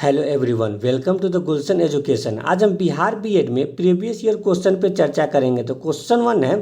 Hello everyone, welcome to the Gulshan education. आज हम Bihar BEd में प्रीवियस ईयर क्वेश्चन पे चर्चा करेंगे। तो क्वेश्चन 1 है,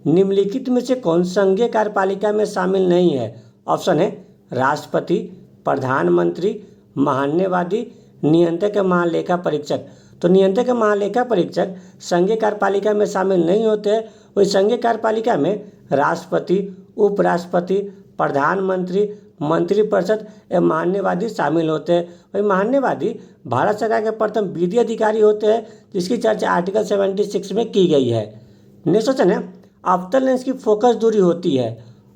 निम्नलिखित में से कौन संघीय कार्यपालिका में शामिल नहीं है? ऑप्शन है राष्ट्रपति, प्रधानमंत्री, महान्यवादी, नियंत्रक या महालेखा परीक्षक। तो नियंत्रक या महालेखा परीक्षक संघीय कार्यपालिका में शामिल नहीं होते हैं। वही संघीय कार्यपालिका में राष्ट्रपति, उपराष्ट्रपति, प्रधानमंत्री, मंत्रिपरिषद या महान्यवादी शामिल होते हैं। वही महान्यवादी भारत सरकार के प्रथम विधि अधिकारी होते हैं, जिसकी चर्चा आर्टिकल 76 में की गई है। नेक्स्ट क्वेश्चन है, अवतल लेंस की फोकस दूरी होती है।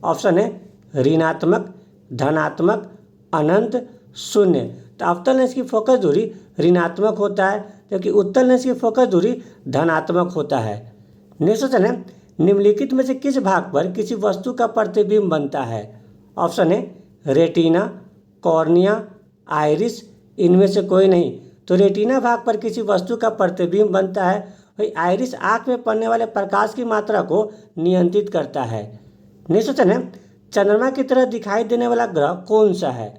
ऑप्शन है ऋणात्मक, धनात्मक, अनंत, शून्य। तो अवतल लेंस की फोकस दूरी ऋणात्मक होता है, जबकि उत्तल लेंस की फोकस दूरी धनात्मक होता है। नेक्स्ट क्वेश्चन है, निम्नलिखित में से किस भाग पर किसी वस्तु का प्रतिबिंब बनता है? ऑप्शन है रेटिना, कॉर्निया, आइरिस, इनमें से कोई नहीं। तो रेटिना भाग पर किसी वस्तु का प्रतिबिंब बनता है। वही आइरिस आँख में पड़ने वाले प्रकाश की मात्रा को नियंत्रित करता है। नेक्स्ट क्वेश्चन है, चंद्रमा की तरह दिखाई देने वाला ग्रह कौन सा है?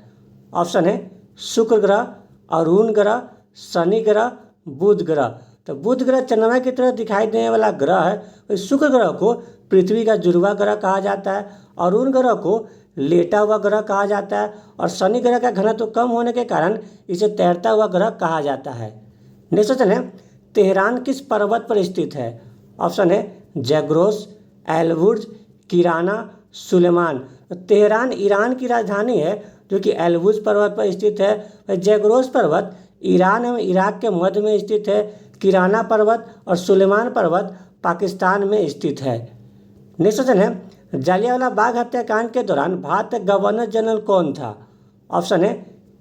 ऑप्शन है शुक्र ग्रह, अरुण ग्रह, शनि ग्रह, बुध ग्रह। तो बुध ग्रह चंद्रमा की तरह दिखाई देने वाला ग्रह है। वही शुक्र ग्रह को पृथ्वी का जुड़वा ग्रह कहा जाता है, अरुण ग्रह को लेटा हुआ ग्रह कहा जाता है, और शनि ग्रह का घनत्व कम होने के कारण इसे तैरता हुआ ग्रह कहा जाता है। नेक्स्ट क्वेश्चन है, तेहरान किस पर्वत पर स्थित है? ऑप्शन है जैग्रोस, एल्बुर्ज, किराना, सुलेमान। तो तेहरान ईरान की राजधानी है, जो कि एल्बुर्ज पर्वत पर स्थित है। जैग्रोस पर्वत ईरान एवं इराक के मध्य में स्थित है। किराना पर्वत और सुलेमान पर्वत पाकिस्तान में स्थित है। नेक्स्ट क्वेश्चन है, जलियांवाला बाग हत्याकांड के दौरान भारत का गवर्नर जनरल कौन था? ऑप्शन है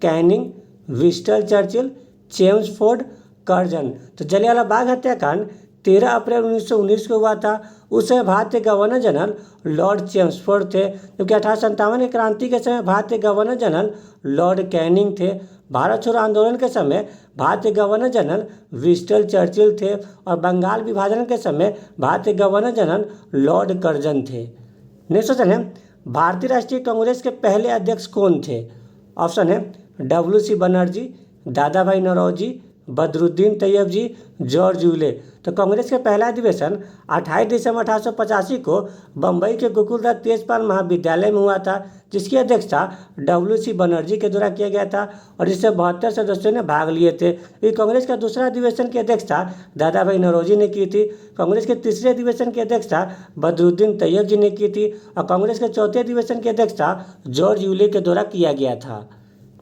Canning, Winston Churchill, Chelmsford, Curzon. तो जलियांवाला बाग हत्याकांड 13 अप्रैल 1919 को हुआ था। उस समय भारत के गवर्नर जनरल लॉर्ड चेम्सफोर्ड थे, जबकि 1857 की क्रांति के समय भारत के गवर्नर जनरल लॉर्ड कैनिंग थे। भारत छोड़ो आंदोलन के समय भारत के गवर्नर जनरल विंस्टन चर्चिल थे, और बंगाल विभाजन के समय भारत के गवर्नर जनरल लॉर्ड कर्जन थे। नेक्स्ट क्वेश्चन है, भारतीय राष्ट्रीय कांग्रेस के पहले अध्यक्ष कौन थे? ऑप्शन है WC बनर्जी, दादा भाई नौरोजी, बदरुद्दीन तैयब, जॉर्ज यूले। तो कांग्रेस का पहला अधिवेशन 28 दिसंबर 1885 को बम्बई के गोकुलदास तेजपाल महाविद्यालय में हुआ था, जिसकी अध्यक्षता WC बनर्जी के द्वारा किया गया था, और जिससे 72 सदस्यों ने भाग लिए थे। कांग्रेस का दूसरा अधिवेशन की अध्यक्षता दादा भाई नौरोजी ने की थी। कांग्रेस के तीसरे अधिवेशन की अध्यक्षता बदरुद्दीन तैयब जी ने की थी, और कांग्रेस के चौथे अधिवेशन की अध्यक्षता जॉर्ज यूले के द्वारा किया गया था।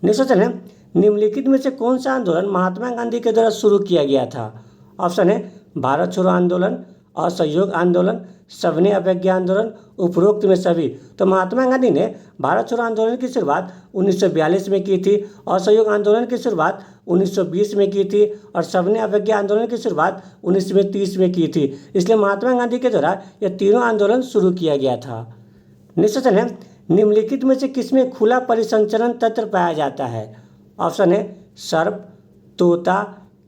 नेक्स्ट क्वेश्चन है, निम्नलिखित में से कौन सा आंदोलन महात्मा गांधी के द्वारा शुरू किया गया था? ऑप्शन है भारत छोड़ो आंदोलन, असहयोग आंदोलन, सविनय अवज्ञा आंदोलन, उपरोक्त में सभी। तो महात्मा गांधी ने भारत छोड़ो आंदोलन की शुरुआत 1942 में की थी, असहयोग आंदोलन की शुरुआत 1920 में की थी, और सविनय अवज्ञा आंदोलन की शुरुआत 1930 में की थी। इसलिए महात्मा गांधी के द्वारा यह तीनों आंदोलन शुरू किया गया था। नेक्स्ट क्वेश्चन है, निम्नलिखित में से किसमें खुला परिसंचरण तंत्र पाया जाता है? ऑप्शन है सर्प, तोता,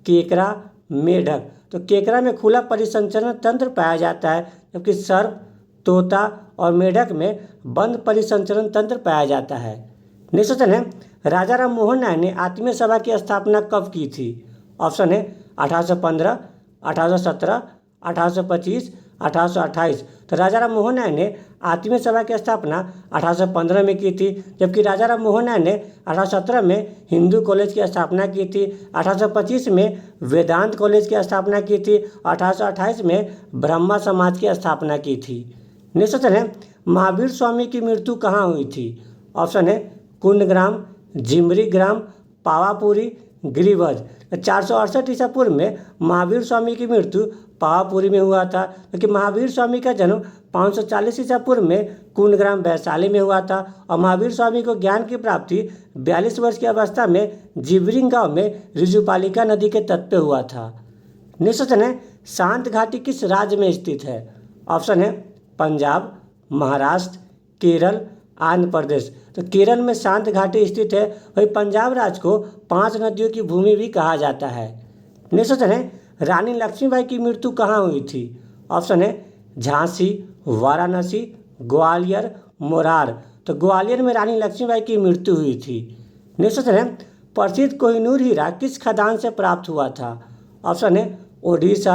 केकड़ा, मेढक। तो केकड़ा में खुला परिसंचरण तंत्र पाया जाता है, जबकि सर्प, तोता और मेढक में बंद परिसंचरण तंत्र पाया जाता है। नेक्स्ट क्वेश्चन है, राजा राम मोहन राय ने आत्मीय सभा की स्थापना कब की थी? ऑप्शन है 1815, 1817, 1825, 1828। तो राजा राम मोहन राय ने आत्मीय सभा की स्थापना 1815 में की थी, जबकि राजा राम मोहन राय ने 1817 में हिंदू कॉलेज की स्थापना की थी, 1825 में वेदांत कॉलेज की स्थापना की थी, 1828 में ब्रह्मा समाज की स्थापना की थी। नेक्स्ट क्वेश्चन है, महावीर स्वामी की मृत्यु कहाँ हुई थी? ऑप्शन है कुंडग्राम, जिमरी ग्राम, पावापुरी, गिरिवज। 468 ईसा पूर्व में महावीर स्वामी की मृत्यु पावापुरी में हुआ था, क्योंकि महावीर स्वामी का जन्म 540 ईसा पूर्व में कुंडग्राम वैशाली में हुआ था, और महावीर स्वामी को ज्ञान की प्राप्ति 42 वर्ष की अवस्था में जिवरिंग गांव में रिजुपालिका नदी के तट पे हुआ था। नेक्स्ट क्वेश्चन है, शांत घाटी किस राज्य में स्थित है? ऑप्शन है पंजाब, महाराष्ट्र, केरल, आंध्र प्रदेश। तो केरल में शांत घाटी स्थित है। वही पंजाब राज्य को 5 नदियों की भूमि भी कहा जाता है। नेक्स्ट क्वेश्चन है, रानी लक्ष्मीबाई की मृत्यु कहाँ हुई थी? ऑप्शन है झांसी, वाराणसी, ग्वालियर, मोरार। तो ग्वालियर में रानी लक्ष्मीबाई की मृत्यु हुई थी। नेक्स्ट क्वेश्चन है, प्रसिद्ध कोहिनूर हीरा किस खदान से प्राप्त हुआ था? ऑप्शन है ओडिशा,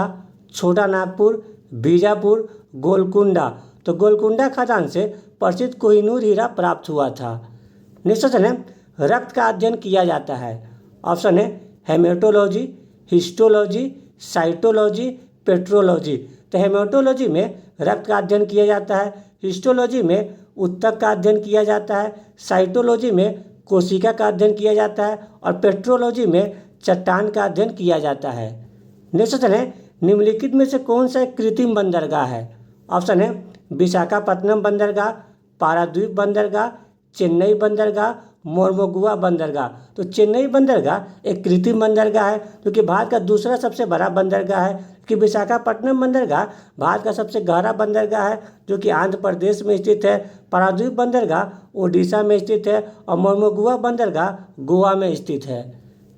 छोटा नागपुर, बीजापुर, गोलकुंडा। तो गोलकुंडा खदान से प्रसिद्ध कोहिनूर हीरा प्राप्त हुआ था। नेक्स्ट क्वेश्चन है रक्त का अध्ययन किया जाता है। ऑप्शन है हेमेटोलॉजी, हिस्टोलॉजी, साइटोलॉजी, पेट्रोलॉजी। तो हेमेटोलॉजी में रक्त का अध्ययन किया जाता है, हिस्टोलॉजी में ऊतक का अध्ययन किया जाता है, साइटोलॉजी में कोशिका का अध्ययन किया जाता है और पेट्रोलॉजी में चट्टान का अध्ययन किया जाता है। नेक्स्ट क्वेश्चन है निम्नलिखित में से कौन सा एक कृत्रिम बंदरगाह है? ऑप्शन है विशाखापट्टनम बंदरगाह, पारादीप बंदरगाह, चेन्नई बंदरगाह, मोरमोगुआ बंदरगाह। तो चेन्नई बंदरगाह एक कृत्रिम बंदरगाह है जो कि भारत का दूसरा सबसे बड़ा बंदरगाह है, कि विशाखापट्टनम बंदरगाह भारत का सबसे गहरा बंदरगाह है जो कि आंध्र प्रदेश में स्थित है, पारादीप बंदरगाह ओडिशा में स्थित है और मोरमोगुआ बंदरगाह गोवा में स्थित है।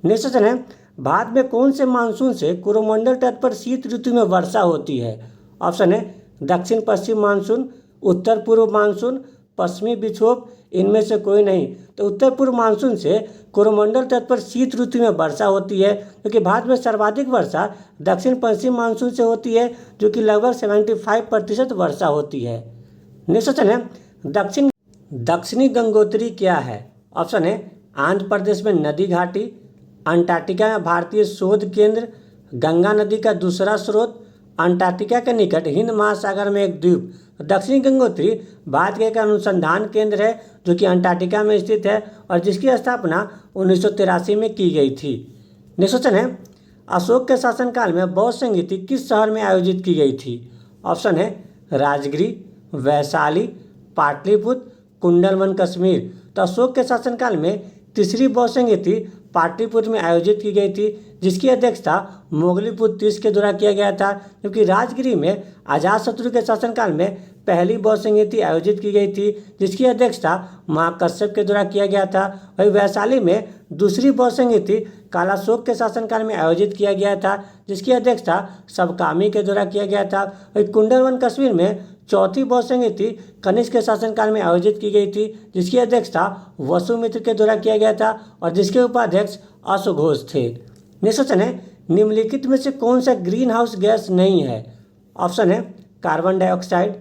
नेक्स्ट क्वेश्चन है भारत में कौन से मानसून से कोरोमंडल तट पर शीत ऋतु में वर्षा होती है? ऑप्शन है दक्षिण पश्चिम मानसून, उत्तर पूर्व मानसून, पश्चिमी विक्षोभ, इनमें से कोई नहीं। तो उत्तर पूर्व मानसून से कोरोमंडल तट पर शीत ऋतु में वर्षा होती है, क्योंकि भारत में सर्वाधिक वर्षा दक्षिण पश्चिम मानसून से होती है जो कि लगभग 75% वर्षा होती है। नेक्स्ट क्वेश्चन है दक्षिणी गंगोत्री क्या है? ऑप्शन है आंध्र प्रदेश में नदी घाटी, अंटार्कटिका में भारतीय शोध केंद्र, गंगा नदी का दूसरा स्रोत, अंटार्कटिका के निकट हिंद महासागर में एक द्वीप। दक्षिणी गंगोत्री भारत का एक अनुसंधान केंद्र है जो कि अंटार्कटिका में स्थित है और जिसकी स्थापना 1983 में की गई थी। नेक्स्ट क्वेश्चन है अशोक के शासनकाल में बौद्ध संगीति किस शहर में आयोजित की गई थी? ऑप्शन है राजगिरी, वैशाली, पाटलिपुत्र, कुंडलवन कश्मीर। तो अशोक के शासनकाल में तीसरी बौद्ध संगीति पाटलिपुत्र में आयोजित की गई थी जिसकी अध्यक्षता मोगलीपुत्र तीस के द्वारा किया गया था, जबकि राजगिरी में अजातशत्रु के शासनकाल में पहली बौद्ध संगीति आयोजित की गई थी जिसकी अध्यक्षता महाकश्यप के द्वारा किया गया था। वही वैशाली में दूसरी बौद्ध संगीति कालाशोक के शासनकाल में आयोजित किया गया था जिसकी अध्यक्षता सबकामी के द्वारा किया गया था। वही कुंडलवन कश्मीर में चौथी बौद्ध संगीति कनिष्क के शासनकाल में आयोजित की गई थी जिसकी अध्यक्षता वसुमित्र के द्वारा किया गया था और जिसके उपाध्यक्ष अश्वघोष थे। नेक्स्ट क्वेश्चन है निम्नलिखित में से कौन सा ग्रीन हाउस गैस नहीं है? ऑप्शन है कार्बन डाइऑक्साइड,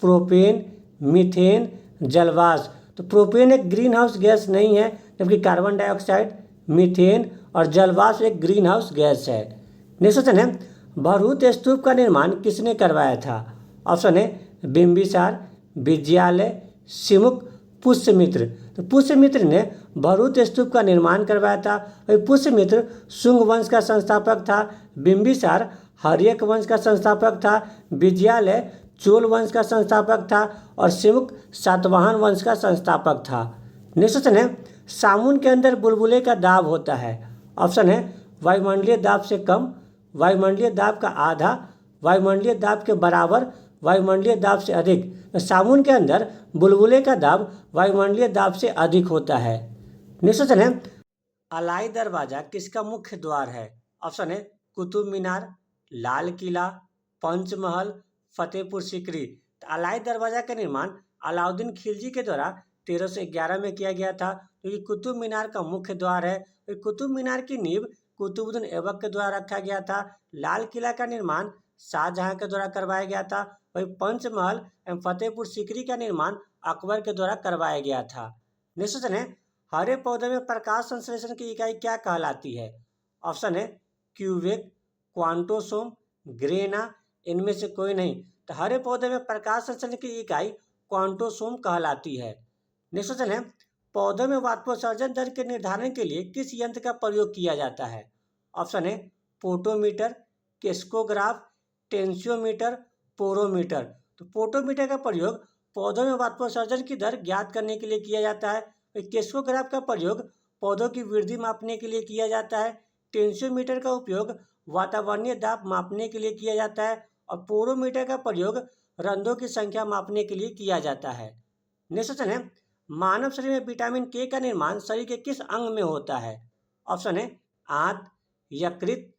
प्रोपेन, मीथेन, जलवाष्प। तो प्रोपेन एक ग्रीन हाउस गैस नहीं है जबकि कार्बन डाइऑक्साइड, मीथेन और जलवाष्प एक ग्रीन हाउस गैस है। नेक्स्ट क्वेश्चन है भरहुत स्तूप का निर्माण किसने करवाया था? ऑप्शन है बिंबिसार, विजयालय, सिमुक, पुष्यमित्र। तो पुष्यमित्र ने भरहुत स्तूप का निर्माण करवाया था। वही पुष्यमित्र शुंग वंश का संस्थापक था, बिंबिसार हर्यक वंश का संस्थापक था, विजयालय चोल वंश का संस्थापक था और सिमुक सातवाहन वंश का संस्थापक था। नेक्स्ट क्वेश्चन है सामुन के अंदर बुलबुले का दाब होता है। ऑप्शन है वायुमंडलीय दाब से कम, वायुमंडलीय दाब का आधा, वायुमंडलीय दाब के बराबर, वायुमंडलीय दाब से अधिक। तो सामुन के अंदर बुलबुले का दाब वायुमंडलीय दाब से अधिक होता है। नेक्स्ट क्वेश्चन है अलाई दरवाजा किसका मुख्य द्वार है? ऑप्शन है कुतुब मीनार, लाल किला, पंचमहल, फतेहपुर सीकरी। तो अलाई दरवाजा का निर्माण अलाउद्दीन खिलजी के द्वारा 1311 में किया गया था जो कि कुतुब मीनार का मुख्य द्वार है। कुतुब मीनार की नींव कुतुबुद्दीन ऐबक के द्वारा रखा गया था। लाल किला का निर्माण शाहजहां के द्वारा करवाया गया था। वही पंचमहल एवं फतेहपुर सीकरी का निर्माण अकबर के द्वारा करवाया गया था। नेक्स्ट क्वेश्चन है हरे पौधे में प्रकाश संश्लेषण की इकाई क्या कहलाती है? ऑप्शन है क्यूवेक, क्वांटोसोम, ग्रेना, इनमें से कोई नहीं। तो हरे पौधे में प्रकाश संश्लेषण की इकाई क्वांटोसोम कहलाती है। नेक्स्ट क्वेश्चन है पौधों में वाष्पोत्सर्जन दर के निर्धारण के लिए किस यंत्र का प्रयोग किया जाता है? ऑप्शन है पोटोमीटर, केस्कोग्राफ, टेंसियोमीटर, पोरोमीटर। तो पोटोमीटर का प्रयोग पौधों में वाष्पोत्सर्जन की दर ज्ञात करने के लिए किया जाता है। केस्कोग्राफ का प्रयोग पौधों की वृद्धि मापने के लिए किया जाता है। टेंसियोमीटर का उपयोग वातावरणीय दाब मापने के लिए किया जाता है और पोरोमीटर का प्रयोग रंध्रों की संख्या मापने के लिए किया जाता है। नेक्स्ट क्वेश्चन है मानव शरीर में विटामिन के का निर्माण शरीर के किस अंग में होता है? ऑप्शन है आंत, यकृत,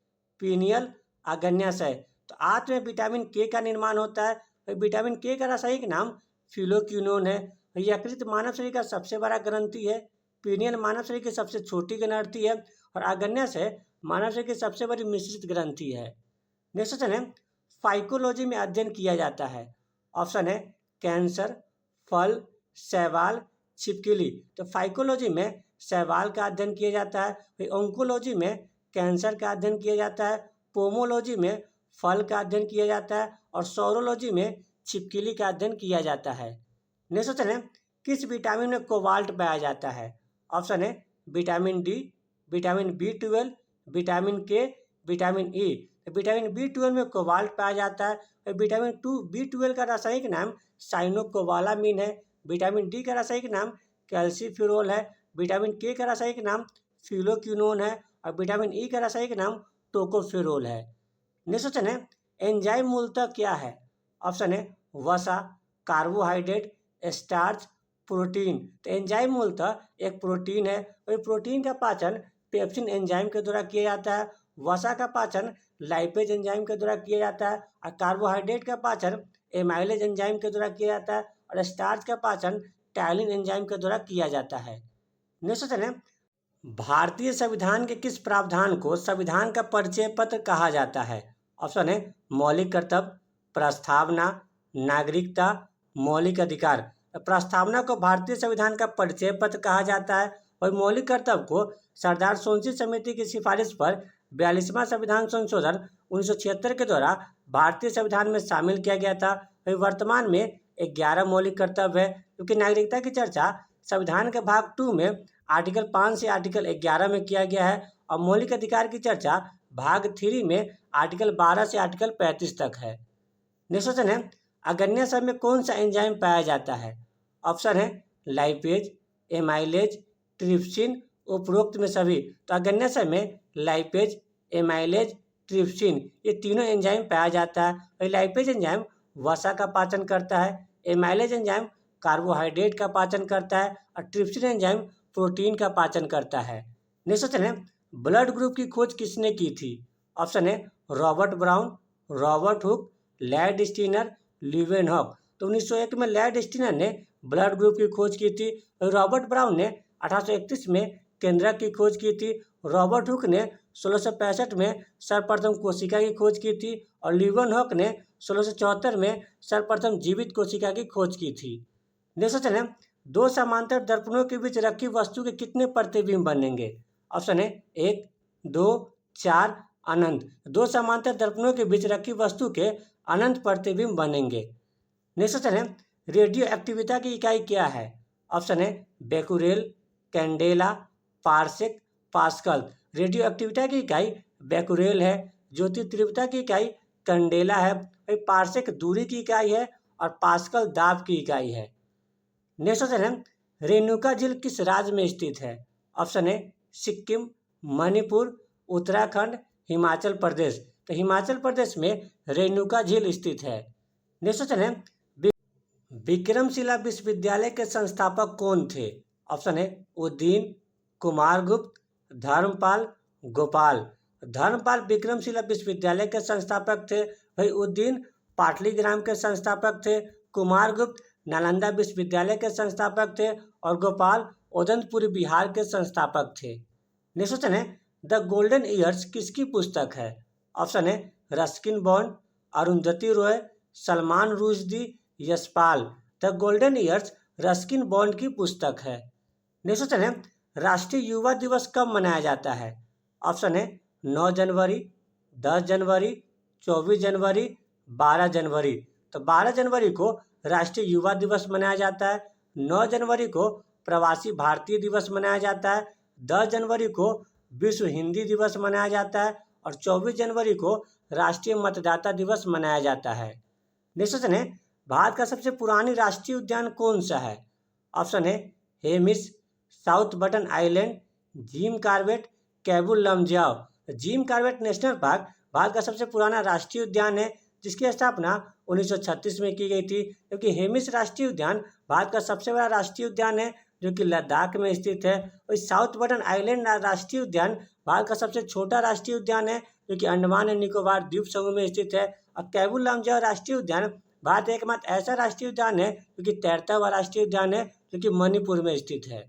पीनियल, अग्न्याशय। तो आंत में विटामिन के का निर्माण होता है। विटामिन के का रासायनिक नाम फिलोक्विनोन है। यकृत मानव शरीर का सबसे बड़ा ग्रंथि है। पीनियल मानव शरीर की सबसे छोटी ग्रंथि है और अग्न्याशय है मानव शरीर की सबसे बड़ी मिश्रित ग्रंथि है। नेक्स्ट क्वेश्चन है, फाइकोलॉजी में अध्ययन किया जाता है। ऑप्शन है कैंसर, फल, शैवाल, छिपकली। तो फाइकोलॉजी में शैवाल का अध्ययन किया जाता है, फिर ऑन्कोलॉजी में कैंसर का अध्ययन किया जाता है, पोमोलॉजी में फल का अध्ययन किया जाता है और सौरोलॉजी में छिपकली का अध्ययन किया जाता है। नेक्स्ट क्वेश्चन है, किस विटामिन में कोबाल्ट पाया जाता है। ऑप्शन है vitamin D, vitamin B12, vitamin के, विटामिन ई। विटामिन B12 में कोबाल्ट पाया जाता है। विटामिन B12 का रासायनिक नाम साइनोकोबालामिन है। विटामिन डी का रासायनिक नाम कैल्सीफिरोल है। विटामिन के का रासायनिक नाम फिलोक्विनोन है और विटामिन ई का रासायनिक नाम टोकोफेरोल है। नेक्स्ट क्वेश्चन है, एंजाइम मूलतः क्या है। ऑप्शन है वसा, कार्बोहाइड्रेट, स्टार्च, प्रोटीन। तो एंजाइम मूलतः एक प्रोटीन है और प्रोटीन का पाचन पेप्सिन एंजाइम के द्वारा किया जाता है। वसा का पाचन लाइपेज एंजाइम के द्वारा किया जाता है और कार्बोहाइड्रेट का पाचन एमाइलेज एंजाइम के द्वारा किया जाता है और स्टार्च का पाचन टाइलिन एंजाइम के द्वारा किया जाता है। नेक्स्ट क्वेश्चन है, भारतीय संविधान के किस प्रावधान को संविधान का परिचय पत्र कहा जाता है। ऑप्शन है मौलिक कर्तव्य, प्रस्तावना, नागरिकता, मौलिक अधिकार। प्रस्तावना को भारतीय संविधान का परिचय पत्र कहा जाता है और मौलिक कर्तव्य को सरदार सोनसी समिति की सिफारिश पर 42वां संविधान संशोधन 1976 के द्वारा भारतीय संविधान में शामिल किया गया था। वर्तमान में 11 मौलिक कर्तव्य है, क्योंकि नागरिकता की चर्चा संविधान के भाग 2 में आर्टिकल 5 से आर्टिकल 11 में किया गया है और मौलिक अधिकार की चर्चा भाग 3 में आर्टिकल 12 से आर्टिकल 35 तक है। नेक्स्ट क्वेश्चन है, अग्न्याशय में कौन सा एंजाइम पाया जाता है। ऑप्शन है लाइपेज, एमाइलेज, ट्रिप्सिन, उपरोक्त में सभी। तो अग्न्याशय में लाइपेज, एमाइलेज, ट्रिप्सिन ये तीनों एंजाइम पाया जाता है। और लाइपेज एंजाइम वसा का पाचन करता है, एमाइलेज एंजाइम कार्बोहाइड्रेट का पाचन करता है और ट्रिप्सिन एंजाइम प्रोटीन का पाचन करता है। नेक्स्ट क्वेश्चन है, ब्लड ग्रुप की खोज किसने की थी। ऑप्शन है Robert brown, Robert Hooke, Landsteiner, Leeuwenhoek. तो 1901 में लैंडस्टीनर ने ब्लड ग्रुप की खोज की थी। रॉबर्ट ब्राउन ने 1831 में केंद्रक की खोज की थी। रॉबर्ट हुक ने 1665 में सर्वप्रथम कोशिका की खोज की थी और ल्यूवेनहॉक ने 1674 में सर्वप्रथम जीवित कोशिका की खोज की थी। नेक्स्ट क्वेश्चन है, दो समांतर दर्पणों के बीच रखी वस्तु के कितने प्रतिबिंब बनेंगे। ऑप्शन है 1, 2, 4, अनंत। दो समांतर दर्पणों के बीच रखी वस्तु के अनंत प्रतिबिंब बनेंगे। नेक्स्ट क्वेश्चन है, रेडियो एक्टिविटी की इकाई क्या है। ऑप्शन है becquerel, candela, parsec, pascal. Radioactivity की इकाई बेकुरेल है। ज्योति तीव्रता की इकाई कैंडेला है। पार्सेक दूरी की इकाई है और पास्कल दाब की इकाई है। नेक्स्ट क्वेश्चन है, रेणुका झील किस राज्य में स्थित है। ऑप्शन है सिक्किम, मणिपुर, उत्तराखंड, हिमाचल प्रदेश। तो हिमाचल प्रदेश में रेणुका झील स्थित है। नेक्स्ट क्वेश्चन है, विक्रमशिला विश्वविद्यालय के संस्थापक कौन थे। ऑप्शन है उद्दीन, कुमारगुप्त, धर्मपाल, गोपाल। धर्मपाल विक्रमशिला विश्वविद्यालय के संस्थापक थे। वही उद्दीन पाटलीग्राम के संस्थापक थे। कुमारगुप्त नालंदा विश्वविद्यालय के संस्थापक थे और गोपाल उदंतपुरी बिहार के संस्थापक थे। नेक्स्ट क्वेश्चन है, द गोल्डन ईयर्स किसकी पुस्तक है। ऑप्शन है Ruskin bond, Arundhati Roy, Salman Rushdie, Yashpal. The golden years Ruskin bond की पुस्तक है। नेक्स्ट क्वेश्चन है, राष्ट्रीय युवा दिवस कब मनाया जाता है। ऑप्शन है 9 जनवरी, 10 जनवरी, 24 जनवरी, 12 जनवरी। तो 12 जनवरी को राष्ट्रीय युवा दिवस मनाया जाता है। 9 जनवरी को प्रवासी भारतीय दिवस मनाया जाता है। 10 जनवरी को विश्व हिंदी दिवस मनाया जाता है और 24 जनवरी को राष्ट्रीय मतदाता दिवस मनाया जाता है। नेक्स्ट क्वेश्चन है, भारत का सबसे पुरानी राष्ट्रीय उद्यान कौन सा है। ऑप्शन है Hemis, south button island, Jim Corbett, Keibul Lamjao. Jim Corbett national park Bharat का सबसे पुराना राष्ट्रीय उद्यान है, जिसकी स्थापना 1936 में की गई थी। क्योंकि हेमिस राष्ट्रीय उद्यान भारत का सबसे बड़ा राष्ट्रीय उद्यान है, जो कि लद्दाख में स्थित है। और साउथ बटन आइलैंड राष्ट्रीय उद्यान भारत का सबसे छोटा राष्ट्रीय उद्यान है, जो कि अंडमान एंड निकोबार द्वीप समूह में स्थित है। और कैबुल लमजाओ राष्ट्रीय उद्यान भारत एकमात्र ऐसा राष्ट्रीय उद्यान है जो कि तैरता हुआ राष्ट्रीय उद्यान है, जो कि मणिपुर में स्थित है।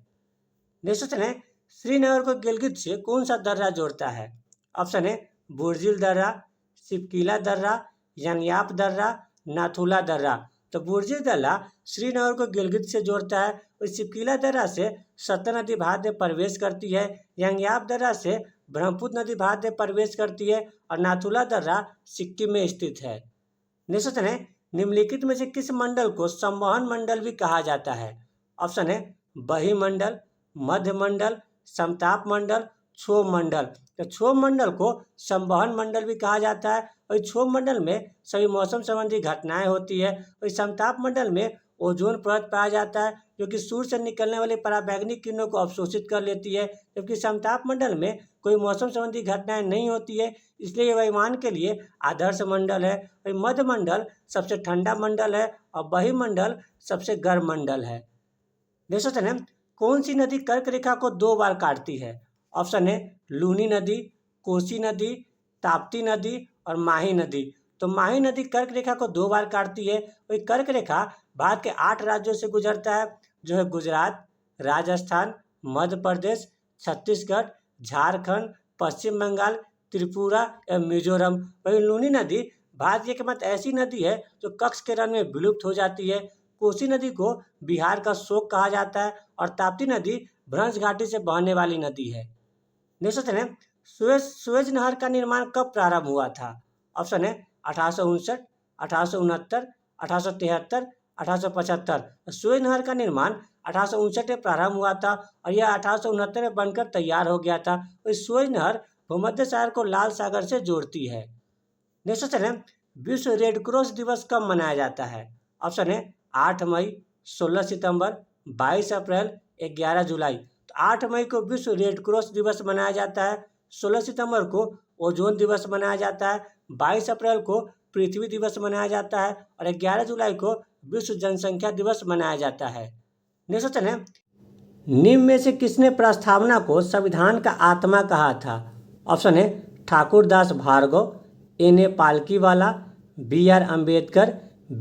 नेक्स्ट क्वेश्चन है, श्रीनगर को गिलगित से कौन सा दर्रा जोड़ता है? ऑप्शन है बुर्जिल दर्रा, सिपकीला दर्रा, यंगयाप दर्रा, नाथुला दर्रा। तो बुर्जिल दर्रा श्रीनगर को गिलगित से जोड़ता है और सिपकीला दर्रा से सतलज नदी भारत में प्रवेश करती है, यंगयाप दर्रा से ब्रह्मपुत्र नदी भारत में प्रवेश करती है और नाथुला दर्रा सिक्किम में स्थित है। नेक्स्ट क्वेश्चन है, निम्नलिखित में से किस मंडल को संवहन मंडल भी कहा जाता है? ऑप्शन है बहिमंडल, मध्य मंडल, समताप मंडल, क्षोभ मंडल। तो क्षोभ मंडल को संवहन मंडल भी कहा जाता है और क्षोभ मंडल में सभी मौसम संबंधी घटनाएं होती है और समताप मंडल में ओजोन परत पाया जाता है जो कि सूर्य से निकलने वाले पराबैंगनी किरणों को अवशोषित कर लेती है, जबकि समताप मंडल में कोई मौसम संबंधी घटनाएं नहीं होती है, इसलिए ये वायुमान के लिए आदर्श मंडल है। और मध्य मंडल सबसे ठंडा मंडल है और बहिमंडल सबसे गर्म मंडल है। नेक्स्ट क्वेश्चन है, कौन सी नदी कर्क रेखा को 2 बार काटती है? ऑप्शन है लूनी नदी, कोसी नदी, ताप्ती नदी और माही नदी। तो माही नदी कर्क रेखा को 2 बार काटती है और कर्क रेखा भारत के 8 राज्यों से गुजरता है, जो है गुजरात, राजस्थान, मध्य प्रदेश, छत्तीसगढ़, झारखंड, पश्चिम बंगाल, त्रिपुरा एवं मिजोरम। वही लूनी नदी भारत की एकमात्र ऐसी नदी है जो कक्ष के रन में विलुप्त हो जाती है। कोसी नदी को बिहार का शोक कहा जाता है और ताप्ती नदी भ्रंश घाटी से बहने वाली नदी है। नेक्स्ट क्वेश्चन है, सुएज नहर का निर्माण कब प्रारंभ हुआ था? ऑप्शन है 1859, 1869, 1873, 1875। सुएज नहर का निर्माण 1859 में प्रारंभ हुआ था और यह 1869 में बनकर तैयार हो गया था। और सुएज नहर भूमध्य सागर को लाल सागर से जोड़ती है। नेक्स्ट क्वेश्चन है, विश्व रेड क्रॉस दिवस कब मनाया जाता है? ऑप्शन है 8 मई, 16 सितंबर, 22 अप्रैल, 11 जुलाई। तो 8 मई को विश्व रेड क्रॉस दिवस मनाया जाता है, 16 सितंबर को ओजोन दिवस मनाया जाता है, 22 अप्रैल को पृथ्वी दिवस मनाया जाता है और 11 जुलाई को विश्व जनसंख्या दिवस मनाया जाता है। नेक्स्ट क्वेश्चन है, निम्न में से किसने प्रस्तावना को संविधान का आत्मा कहा था? ऑप्शन है Thakurdas Bhargava, N.A. Palkhivala, B.R. Ambedkar,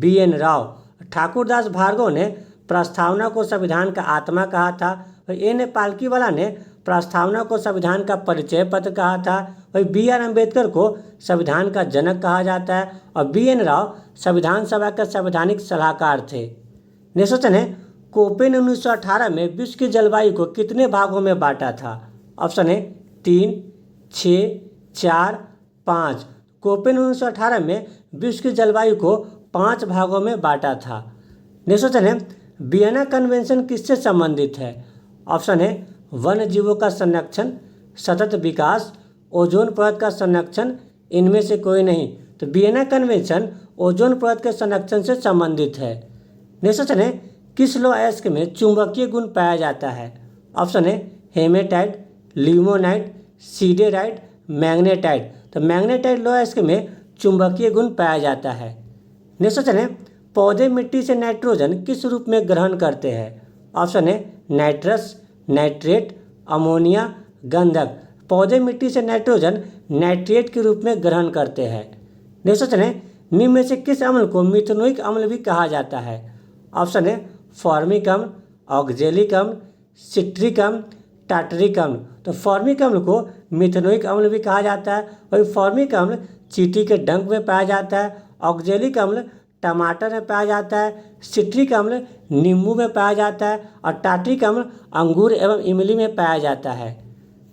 B.N. Rao. Thakurdas Bhargava ने प्रस्तावना को संविधान का आत्मा कहा था और N.A. पालकीवाला ने प्रस्तावना को संविधान का परिचय पत्र कहा था और B.R. अम्बेडकर को संविधान का जनक कहा जाता है और B.N. राव संविधान सभा के संवैधानिक सलाहकार थे। नेक्स्ट क्वेश्चन है, कोपे ने 1918 में विश्व की जलवायु को कितने भागों में बांटा था? ऑप्शन है 3, 6, 4, 5। कोपे ने 1918 में विश्व की जलवायु को 5 भागों में बांटा था। नेक्स्ट क्वेश्चन है, वियना कन्वेंशन किससे संबंधित है? ऑप्शन है वन्य जीवों का संरक्षण, सतत विकास, ओजोन परत का संरक्षण, इनमें से कोई नहीं। तो वियना कन्वेंशन ओजोन परत के संरक्षण से संबंधित है। नेक्स्ट क्वेश्चन है, किस लौह अयस्क में चुंबकीय गुण पाया जाता है? ऑप्शन है हेमेटाइट, लिमोनाइट, सीडेराइट, मैग्नेटाइट। तो मैग्नेटाइट लौह अयस्क में चुंबकीय गुण पाया जाता है। नेक्स्ट क्वेश्चन है, पौधे मिट्टी से नाइट्रोजन किस रूप में ग्रहण करते हैं? ऑप्शन है नाइट्रस, नाइट्रेट, अमोनिया, गंधक। पौधे मिट्टी से नाइट्रोजन नाइट्रेट के रूप में ग्रहण करते हैं। नेक्स्ट क्वेश्चन है, निम्न में से किस अम्ल को मिथेनोइक अम्ल भी कहा जाता है? ऑप्शन है फॉर्मिक अम्ल, ऑक्जेलिक अम्ल, सिट्रिक अम्ल, टार्टरिक अम्ल। तो फॉर्मिक अम्ल को मिथेनोइक अम्ल भी कहा जाता है और फॉर्मिक अम्ल चींटी के डंक में पाया जाता है, ऑक्जेलिक अम्ल टमाटर में पाया जाता है, सिट्रिक अम्ल नींबू में पाया जाता है और टार्टरिक अम्ल अंगूर एवं इमली में पाया जाता है।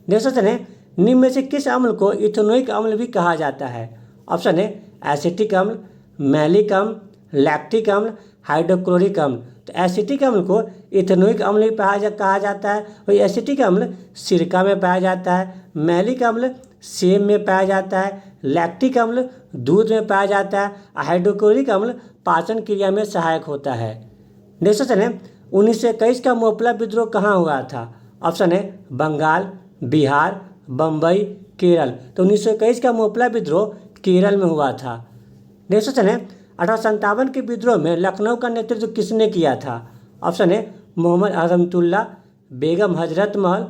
नेक्स्ट क्वेश्चन है, निम्न में से किस अम्ल को इथेनोइक अम्ल भी कहा जाता है? ऑप्शन है एसिटिक अम्ल, मैलिक अम्ल, लैक्टिक अम्ल, हाइड्रोक्लोरिक अम्ल। तो एसिटिक अम्ल को इथेनोइक अम्ल भी कहा जाता है और एसिटिक अम्ल सिरका में पाया जाता है, मैलिक अम्ल सेब में पाया जाता है, लैक्टिक अम्ल दूध में पाया जाता है और हाइड्रोक्लोरिक अम्ल पाचन क्रिया में सहायक होता है। नेक्स्ट क्वेश्चन है, 1921 का मोपला विद्रोह कहाँ हुआ था? ऑप्शन है बंगाल, बिहार, बम्बई, केरल। तो 1921 का मोपला विद्रोह केरल में हुआ था। नेक्स्ट क्वेश्चन है, 1857 के विद्रोह में लखनऊ का नेतृत्व किसने किया था? ऑप्शन है मोहम्मद अहमदुल्ला, बेगम हजरत महल,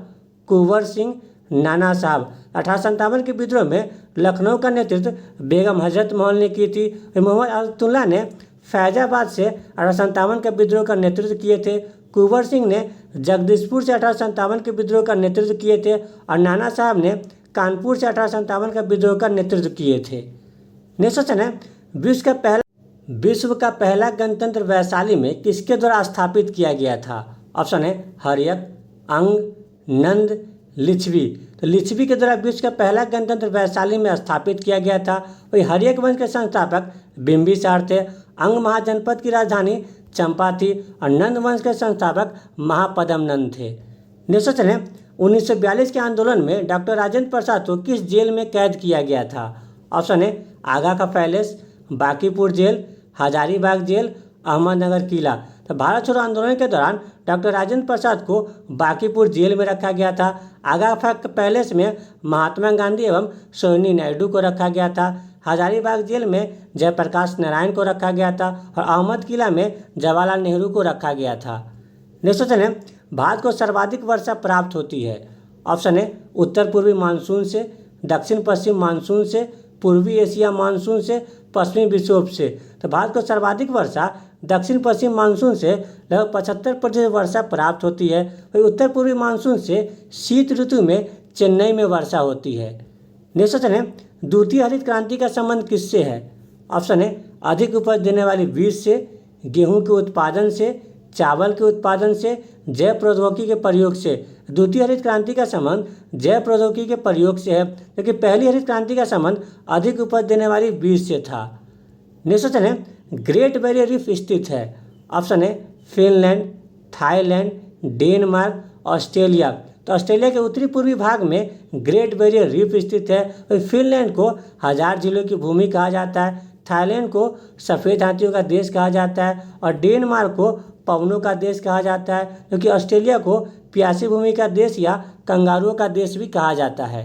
कुंवर सिंह, नाना साहब। 1857 के विद्रोह में लखनऊ का नेतृत्व बेगम हजरत महल ने की थी। मोहम्मद अहमदुल्ला ने फैजाबाद से 1857 के विद्रोह का नेतृत्व किए थे। कुंवर सिंह ने जगदीशपुर से 1857 के विद्रोह का नेतृत्व किए थे और नाना साहब ने कानपुर से 1857 का विद्रोह का नेतृत्व किए थे। नेक्स्ट क्वेश्चन है, विश्व का पहला गणतंत्र वैशाली में किसके द्वारा स्थापित किया गया था? ऑप्शन है हर्यक, अंग, नंद, लिच्छवी। तो लिच्छवी के द्वारा विश्व का पहला गणतंत्र वैशाली में स्थापित किया गया था। वही हर्यक वंश के संस्थापक बिंबिसार थे। अंग महाजनपद की राजधानी चंपा थी और नंद वंश के संस्थापक महापद्म नंद थे। नेक्स्ट क्वेश्चन है, 1942 के आंदोलन में डॉक्टर राजेंद्र प्रसाद को किस जेल में कैद किया गया था? ऑप्शन है आगा का palace, Bankipur jail, Hazaribagh jail, Ahmednagar किला। तो भारत छोड़ो आंदोलन के दौरान डॉक्टर राजेंद्र प्रसाद को बांकीपुर जेल में रखा गया था। आगा पैलेस में महात्मा गांधी एवं सोनी नायडू को रखा गया था। हजारीबाग जेल में जयप्रकाश नारायण को रखा गया था और अहमद किला में जवाहरलाल नेहरू को रखा गया था। नेक्स्ट क्वेश्चन है, भारत को सर्वाधिक वर्षा प्राप्त होती है? ऑप्शन है उत्तर पूर्वी मानसून से, दक्षिण पश्चिम मानसून से, पूर्वी एशिया मानसून से, पश्चिमी विक्षोभ से। तो भारत को सर्वाधिक वर्षा दक्षिण पश्चिम मानसून से लगभग 75% वर्षा प्राप्त होती है। वही उत्तर पूर्वी मानसून से शीत ऋतु में चेन्नई में वर्षा होती है। नेक्स्ट क्वेश्चन है, द्वितीय हरित क्रांति का संबंध किससे है? ऑप्शन है अधिक उपज देने वाली बीज से, गेहूं के उत्पादन से, चावल के उत्पादन से, जैव प्रौद्योगिकी के प्रयोग से। द्वितीय हरित क्रांति का संबंध जैव प्रौद्योगिकी के प्रयोग से है, क्योंकि पहली हरित क्रांति का संबंध अधिक उपज देने वाली बीज से था। नेक्स्ट क्वेश्चन है, ग्रेट बैरियर रीफ स्थित है? ऑप्शन है फिनलैंड, थाईलैंड, डेनमार्क, ऑस्ट्रेलिया। तो ऑस्ट्रेलिया के उत्तरी पूर्वी भाग में ग्रेट बैरियर रीफ स्थित है। फिनलैंड को 1000 जिलों की भूमि कहा जाता है, थाईलैंड को सफ़ेद हाथियों का देश कहा जाता है और डेनमार्क को पवनों का देश कहा जाता है, क्योंकि ऑस्ट्रेलिया को प्यासी भूमि का देश या कंगारुओं का देश भी कहा जाता है।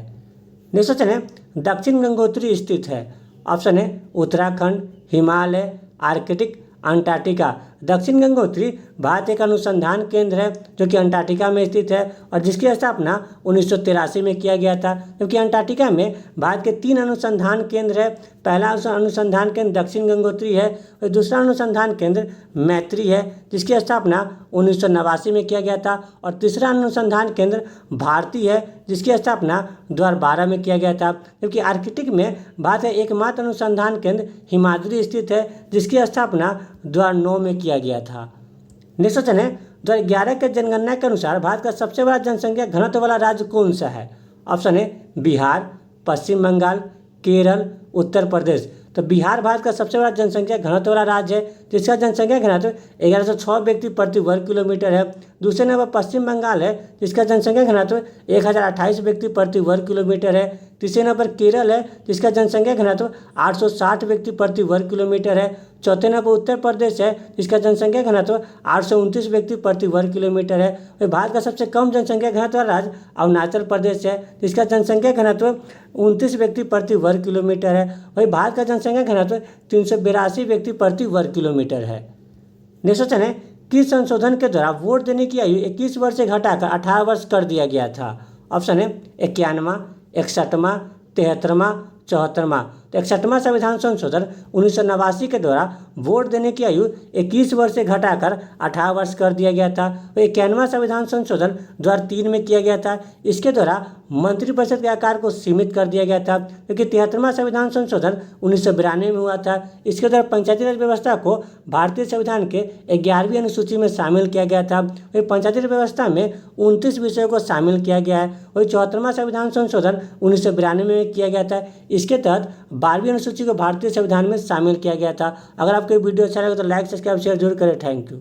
नेक्स्ट क्वेश्चन है, दक्षिण गंगोत्री स्थित है? ऑप्शन है उत्तराखंड, हिमालय, आर्कटिक, अंटार्कटिका। दक्षिण गंगोत्री भारत एक अनुसंधान केंद्र है जो कि अंटार्कटिका में स्थित है और जिसकी स्थापना 1983 में किया गया था, क्योंकि अंटार्कटिका में भारत के 3 अनुसंधान केंद्र है। पहला अनुसंधान केंद्र दक्षिण गंगोत्री है और दूसरा अनुसंधान केंद्र मैत्री है जिसकी स्थापना 1989 में किया गया था और तीसरा अनुसंधान केंद्र भारती है जिसकी स्थापना 2012 में किया गया था। जबकि आर्कटिक में भारत का एकमात्र अनुसंधान केंद्र हिमाद्री स्थित है जिसकी स्थापना 2009 में किया गया था। नेक्स्ट क्वेश्चन है, 2011 के जनगणना के अनुसार भारत का सबसे बड़ा जनसंख्या घनत्व वाला राज्य कौन सा है? ऑप्शन है बिहार, पश्चिम बंगाल, केरल, उत्तर प्रदेश। तो बिहार भारत का सबसे बड़ा जनसंख्या घनत्व वाला राज्य है जिसका जनसंख्या घनत्व 1106 व्यक्ति प्रति वर्ग किलोमीटर है। दूसरे नंबर पश्चिम बंगाल है जिसका जनसंख्या घनत्व 1028 व्यक्ति प्रति वर्ग किलोमीटर है। तीसरे नंबर केरल है जिसका जनसंख्या घनत्व 860 व्यक्ति प्रति वर्ग किलोमीटर है। चौथे नंबर उत्तर प्रदेश है जिसका जनसंख्या घनत्व 829 व्यक्ति प्रति वर्ग किलोमीटर है। वही भारत का सबसे कम जनसंख्या घनत्व वाला राज्य अरुणाचल प्रदेश है जिसका जनसंख्या घनत्व 29 व्यक्ति प्रति वर्ग किलोमीटर है। वही भारत का जनसंख्या घनत्व 382 व्यक्ति प्रति वर्ग किलोमीटर है। नेक्स्ट क्वेश्चन है, किस संशोधन के द्वारा वोट देने की आयु 21 वर्ष से घटाकर 18 वर्ष कर दिया गया था? ऑप्शन है 51वां, 61वां, 73वां, 74वां। तो 61वां संविधान संशोधन 1989 के द्वारा वोट देने की आयु 21 वर्ष से घटाकर 18 वर्ष कर दिया गया था। तो 51वां संविधान संशोधन 2003 में किया गया था। इसके द्वारा मंत्रिपरिषद के आकार को सीमित कर दिया गया था, क्योंकि 73वां संविधान संशोधन 1992 में हुआ था। इसके द्वारा पंचायती राज व्यवस्था को भारतीय संविधान के 11वीं अनुसूची में शामिल किया गया था। वही पंचायती राज व्यवस्था में 29 विषयों को शामिल किया गया है। वही 74वां संविधान संशोधन 1992 में किया गया था। इसके तहत 12वीं अनुसूची को भारतीय संविधान में शामिल किया गया था। अगर आपको वीडियो अच्छा लगे तो लाइक, सब्सक्राइब, शेयर जरूर करें। Thank you.